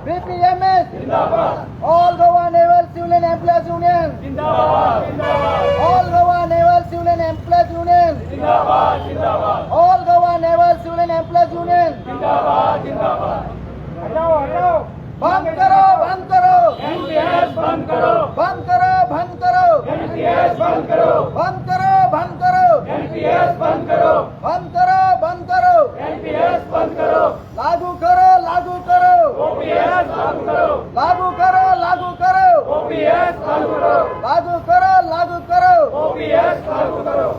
BPMS जिंदाबाद। All Goa Naval Civilian Employees Union जिंदाबाद जिंदाबाद। All Goa Naval Civilian Employees Union जिंदाबाद जिंदाबाद। All Goa Naval Civilian Employees Union जिंदाबाद जिंदाबाद। हटाओ हटाओ, बंद करो NPS बंद करो, बंद करो NPS बंद करो, बंद करो NPS बंद करो, बंद करो NPS बंद करो, लागू करो OPS बंद करो, लागू करो OPS बंद करो, लागू करो OPS लागू करो।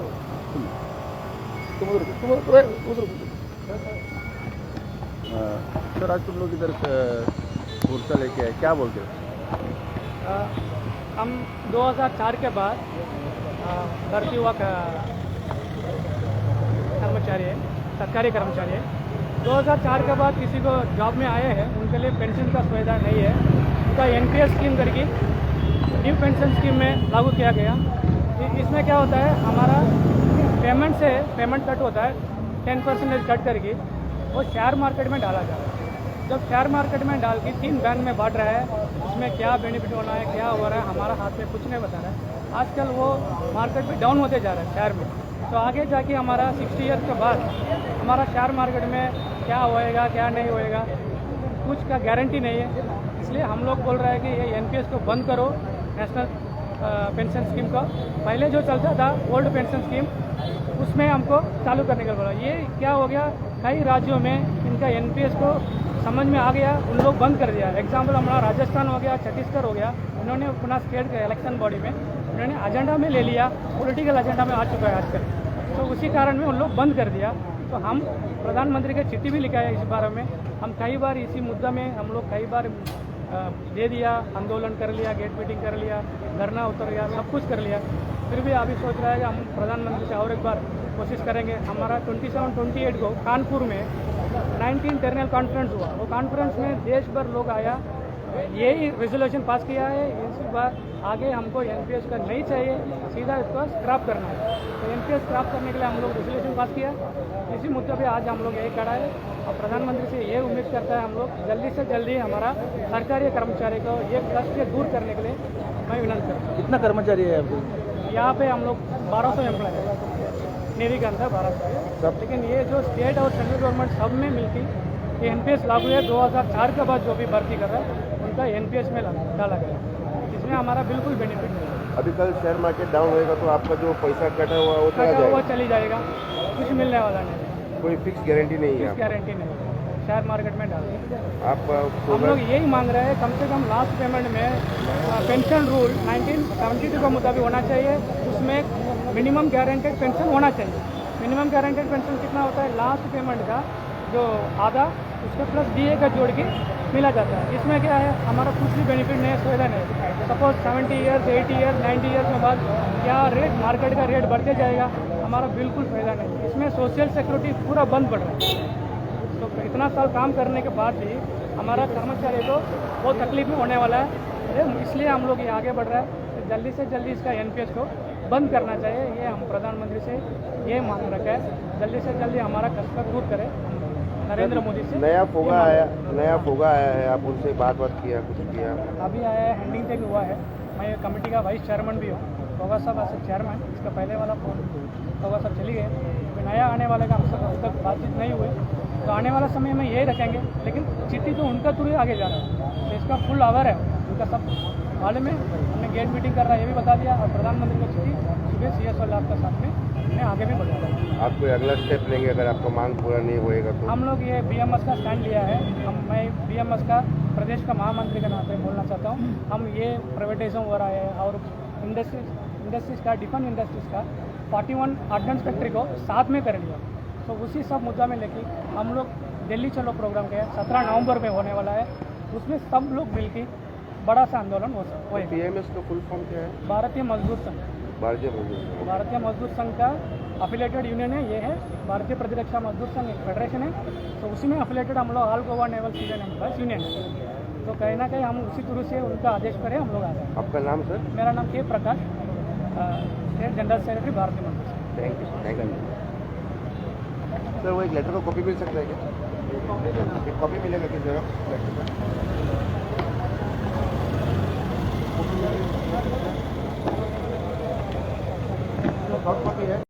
सर आज तुम लोग इधर मोर्चा लेके आए, क्या बोलते हो? हम 2004 के बाद भर्ती हुआ कर्मचारी है, सरकारी कर्मचारी है। 2004 के बाद किसी को जॉब में आए हैं उनके लिए पेंशन का सुविधा नहीं है। उनका NPS स्कीम करके न्यू पेंशन स्कीम में लागू किया गया। इसमें क्या होता है, हमारा पेमेंट कट होता है 10% कट करके वो शेयर मार्केट में डाला जाता है। जब शेयर मार्केट में डाल के 3 बैंक में बांट रहा है, उसमें क्या बेनिफिट होना है, क्या हो रहा है, हमारा हाथ में कुछ नहीं बता रहा है। आजकल वो मार्केट में डाउन होते जा रहा है शेयर में। तो आगे जाके हमारा 60 ईयर्स के बाद हमारा शेयर मार्केट में क्या होएगा क्या नहीं होएगा कुछ का गारंटी नहीं है। इसलिए हम लोग बोल रहे हैं कि ये NPS को बंद करो, नेशनल पेंशन स्कीम का। पहले जो चलता था ओल्ड पेंशन स्कीम, उसमें हमको चालू करने का बोला। ये क्या हो गया, कई राज्यों में इनका NPS को समझ में आ गया, उन लोग बंद कर दिया। एग्जाम्पल हमारा राजस्थान हो गया, छत्तीसगढ़ हो गया, इन्होंने अपना स्टेट के इलेक्शन बॉडी में उन्होंने एजेंडा में ले लिया, पॉलिटिकल एजेंडा में आ चुका है आजकल। तो उसी कारण में उन लोग बंद कर दिया। तो हम प्रधानमंत्री के चिट्ठी भी लिखा है इस बारे में। हम कई बार इसी मुद्दा में हम लोग कई बार दे दिया, आंदोलन कर लिया, गेट मीटिंग कर लिया, धरना उतर गया, सब कुछ कर लिया। फिर भी अभी सोच रहा है कि हम प्रधानमंत्री से और एक बार कोशिश करेंगे। हमारा 27-28 को कानपुर में 19 इंटरनल कॉन्फ्रेंस हुआ। वो कॉन्फ्रेंस में देश भर लोग आया, यही रेजोल्यूशन पास किया है इस बार आगे हमको NPS का नहीं चाहिए, सीधा इसको स्क्रैप करना है। तो NPS स्क्रैप करने के लिए हम लोग रेजोल्यूशन पास किया। इसी मुद्दे पे आज हम लोग यही खड़ा है और प्रधानमंत्री से ये उम्मीद करता है हम लोग जल्दी से जल्दी हमारा सरकारी कर्मचारी को ये कष्ट से दूर करने के लिए मैं विनंती करता हूँ। कितना कर्मचारी है आपको? यहाँ पे हम लोग 1200 एम्प्लॉय है, नेवी के अंदर 1200 है। लेकिन ये जो स्टेट और सेंट्रल गवर्नमेंट सब में मिलकर ये NPS लागू है। 2004 के बाद जो भी भर्ती कर रहा है उनका NPS में डाला गया। इसमें हमारा बिल्कुल बेनिफिट नहीं है। अभी कल शेयर मार्केट डाउन होएगा तो आपका जो पैसा कटा हुआ वो वो चली जाएगा, कुछ मिलने वाला नहीं। कोई फिक्स गारंटी नहीं है? गारंटी नहीं, शेयर मार्केट में डाल आप हम लोग यही मांग रहे हैं, कम से कम लास्ट पेमेंट में पेंशन रूल 1972 का मुताबिक होना चाहिए। उसमें मिनिमम गारंटेड पेंशन होना चाहिए। मिनिमम गारंटेड पेंशन कितना होता है, लास्ट पेमेंट का जो आधा उसके प्लस DA का जोड़ के मिला जाता है। इसमें क्या है, हमारा कुछ भी बेनिफिट नहीं है, सुविधा नहीं। सपोज 70 ईयर्स 80 ईयर्स 90 ईयर्स के बाद क्या रेट मार्केट का रेट बढ़ते जाएगा, हमारा बिल्कुल फायदा नहीं। इसमें सोशल सिक्योरिटी पूरा बंद पड़ रहा है। तो इतना साल काम करने के बाद भी हमारा कर्मचारी को बहुत तकलीफ में होने वाला है। इसलिए हम लोग ये आगे बढ़ रहा है, तो जल्दी से जल्दी इसका NPS को बंद करना चाहिए। ये हम प्रधानमंत्री से ये मांग रखा है, जल्दी से जल्दी हमारा कष्ट दूर करें। नरेंद्र मोदी से नया फोगा आया है, आप उनसे बात किया, कुछ किया? अभी आया है, हैंडिंग तक हुआ है। मैं कमेटी का वाइस चेयरमैन भी हूँ। फोगा साहब ऐसे चेयरमैन, इसका पहले वाला फोगा साहब चली गए। तो नया आने वाले का हमसे अब तक बातचीत नहीं हुई, तो आने वाला समय में यही रखेंगे। लेकिन चिट्ठी तो उनका थ्रू आगे जा रहा है, तो इसका फुल आवर है उनका सब हाल में। हमने गेट मीटिंग कर रहा है ये भी बता दिया, और प्रधानमंत्री को चिट्ठी सुबह CS लाभ के साथ में हमने आगे भी बढ़ा। आप कोई अगला स्टेप लेंगे अगर आपका मांग पूरा नहीं होएगा तो? हम लोग ये BMS का स्टैंड लिया है। मैं BMS का प्रदेश का महामंत्री के नाते बोलना चाहता हूँ। हम ये प्राइवेटाइजेशन हो रहा है और इंडस्ट्रीज का, डिफेंस इंडस्ट्रीज का 41 ऑर्डिनेंस फैक्ट्री को साथ में कर लिया। तो उसी सब मुद्दा में लेके हम लोग दिल्ली चलो प्रोग्राम के 17 नवंबर में होने वाला है। उसमें सब लोग मिलकर बड़ा सा आंदोलन हो सकता है। BMS का फुल फॉर्म क्या है? भारतीय मजदूर संघ। भारतीय मजदूर संघ का अफिलेटेड यूनियन है, ये है भारतीय प्रतिरक्षा मजदूर संघ, एक फेडरेशन है। तो उसी में अफिलेटेड हम लोग all Goa naval civilian employees union है। तो कहीं ना कहीं हम उसी तरह से उनका आदेश करें हम लोग आ जाए। आपका नाम सर? मेरा नाम K प्रकाश, स्टेट जनरल सेक्रेटरी भारतीय मजदूर संघ। Thank you. सर वो एक लेटर का कॉपी मिल सकता है क्या? एक कॉपी मिलेगा किस जगह लेटर का?